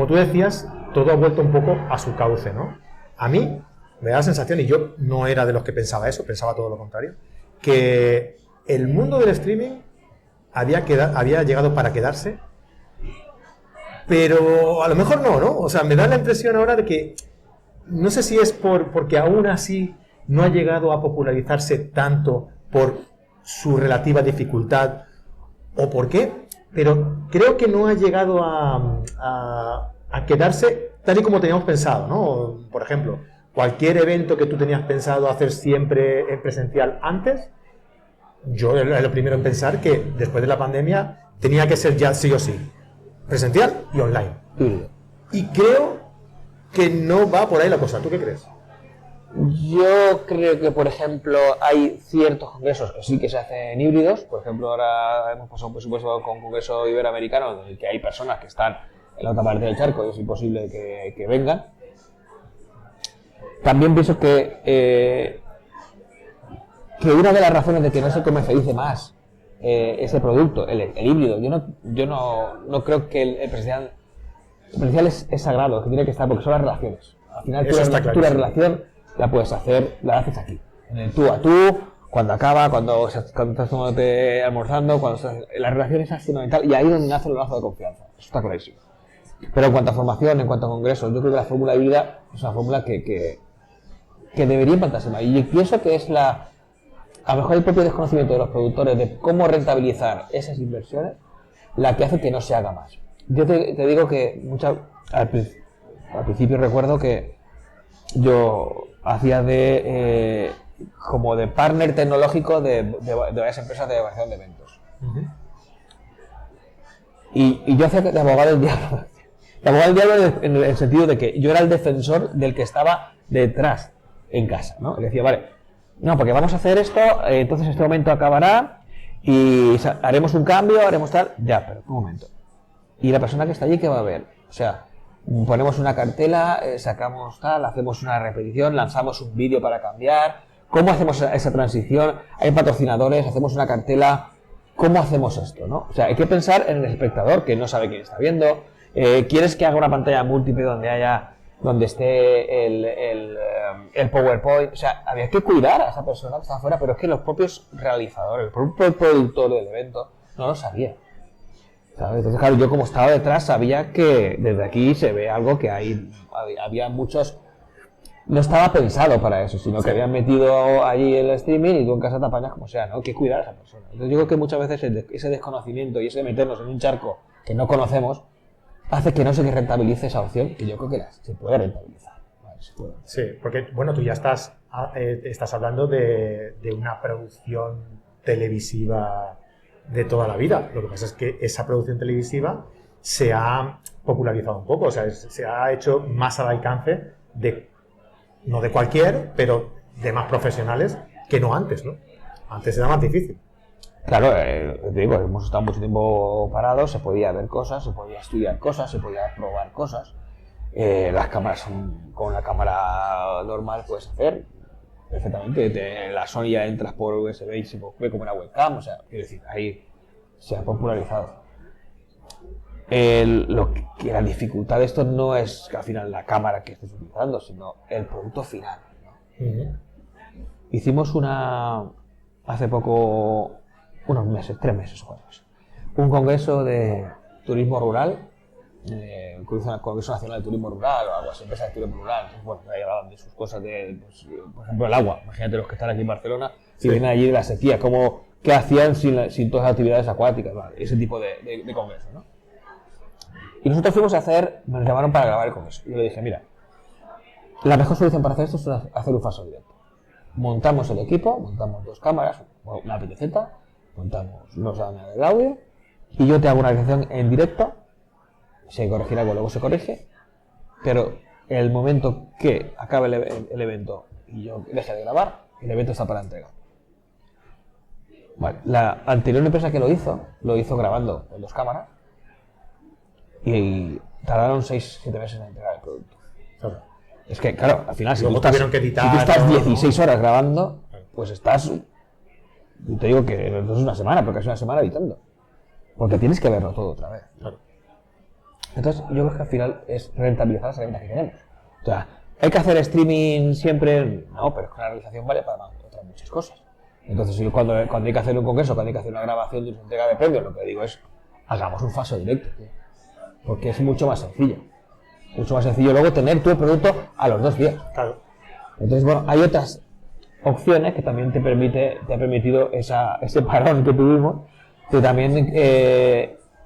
como tú decías, todo ha vuelto un poco a su cauce, ¿no? A mí me da la sensación, y yo no era de los que pensaba eso, pensaba todo lo contrario, que el mundo del streaming había llegado para quedarse, pero a lo mejor no. O sea, me da la impresión ahora de que, no sé si es porque aún así no ha llegado a popularizarse tanto por su relativa dificultad o por qué, pero creo que no ha llegado a quedarse tal y como teníamos pensado, ¿no? Por ejemplo, cualquier evento que tú tenías pensado hacer siempre en presencial antes, yo era lo primero en pensar que después de la pandemia tenía que ser ya sí o sí, presencial y online. Y creo que no va por ahí la cosa. ¿Tú qué crees? Yo creo que, por ejemplo, hay ciertos congresos que sí que se hacen híbridos. Por ejemplo, ahora hemos pasado un presupuesto con un congreso iberoamericano en el que hay personas que están en la otra parte del charco y es imposible que vengan. También pienso que una de las razones de que no se comercialice más ese producto, el híbrido, yo no creo que el presencial es sagrado, que tiene que estar, porque son las relaciones. Al final tú la relación la puedes hacer, la haces aquí, en el tú a tú, cuando acaba, cuando estás tomándote almorzando, la relación es fundamental y ahí es donde nace el lazo de confianza, eso está clarísimo. Pero en cuanto a formación, en cuanto a congresos, yo creo que la fórmula híbrida es una fórmula que debería implantarse más, y pienso que es a lo mejor el propio desconocimiento de los productores de cómo rentabilizar esas inversiones la que hace que no se haga más. Yo te digo que al principio recuerdo que yo hacía como de partner tecnológico de varias empresas de evaluación de eventos. Y yo hacía de abogado del diablo. De abogado del diablo en el sentido de que yo era el defensor del que estaba detrás en casa, ¿no? Y decía, vale, no, porque vamos a hacer esto, entonces este momento acabará y haremos un cambio, haremos tal. Ya, pero un momento. ¿Y la persona que está allí qué va a ver? O sea, ponemos una cartela, sacamos tal, hacemos una repetición, lanzamos un vídeo para cambiar. ¿Cómo hacemos esa transición? Hay patrocinadores, hacemos una cartela. ¿Cómo hacemos esto, no? O sea, hay que pensar en el espectador que no sabe quién está viendo. ¿Quieres que haga una pantalla múltiple donde esté el PowerPoint? O sea, había que cuidar a esa persona que está afuera, pero es que los propios realizadores, el propio productor del evento no lo sabía. ¿Sabes? Entonces, claro, yo como estaba detrás sabía que desde aquí se ve algo que había muchos... No estaba pensado para eso, sino que habían metido allí el streaming y tú en casa te apañas como sea, ¿no? Hay que cuidar a esa persona. Entonces yo creo que muchas veces ese desconocimiento y ese meternos en un charco que no conocemos hace que no se rentabilice esa opción, que yo creo que se puede rentabilizar. Vale, se puede. Sí, porque bueno, tú ya estás hablando de una producción televisiva de toda la vida. Lo que pasa es que esa producción televisiva se ha popularizado un poco, o sea, se ha hecho más al alcance no de cualquier, pero de más profesionales que no antes, ¿no? Antes era más difícil. Claro, te digo, hemos estado mucho tiempo parados, se podía ver cosas, se podía estudiar cosas, se podía probar cosas. Las cámaras con una cámara normal puedes hacer perfectamente. La Sony ya entras por USB y se ve como una webcam, o sea, quiero decir, ahí se ha popularizado. La dificultad de esto no es que al final la cámara que estés utilizando, sino el producto final, ¿no? Hicimos hace poco, unos meses, 3 meses, 4 meses, un congreso de turismo rural, el Congreso Nacional de Turismo Rural o algo así, empresas de turismo rural. Entonces, bueno, ahí hablaban de sus cosas, por ejemplo, el agua. Imagínate los que están aquí en Barcelona y vienen allí de la sequía, qué hacían sin todas las actividades acuáticas, ¿vale? Ese tipo de congresos, ¿no? Y nosotros nos llamaron para grabar el congreso. Y yo le dije, mira, la mejor solución para hacer esto es hacer un falso directo. Montamos el equipo, montamos 2 cámaras, una PTZ, montamos los daños del audio y yo te hago una realización en directo. Si hay que corregir algo, luego se corrige, pero el momento que acabe el evento y yo deje de grabar, el evento está para entrega. Vale. La anterior empresa que lo hizo grabando con 2 cámaras y tardaron 6-7 meses en entregar el producto. Claro. Es que, claro, al final, si tú estás 16 horas grabando, pues estás... Te digo que no es una semana, porque es una semana editando. Porque tienes que verlo todo otra vez. Claro. Entonces, yo creo que al final es rentabilizar las herramientas que tenemos. O sea, ¿hay que hacer streaming siempre? No, pero es que la realización vale para otras muchas cosas. Entonces, yo cuando hay que hacer un congreso, cuando hay que hacer una grabación de una entrega de premios, lo que digo es, hagamos un falso directo, tío. Porque es mucho más sencillo. Mucho más sencillo luego tener tu producto a los 2 días. Claro. Entonces, bueno, hay otras opciones que también te ha permitido ese parón que tuvimos, de también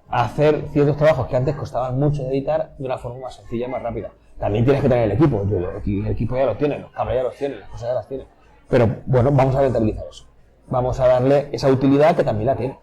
hacer ciertos trabajos que antes costaban mucho de editar de una forma más sencilla y más rápida. También tienes que tener el equipo. El equipo ya lo tiene, los cables ya los tiene, las cosas ya las tiene. Pero bueno, vamos a rentabilizar eso. Vamos a darle esa utilidad que también la tiene.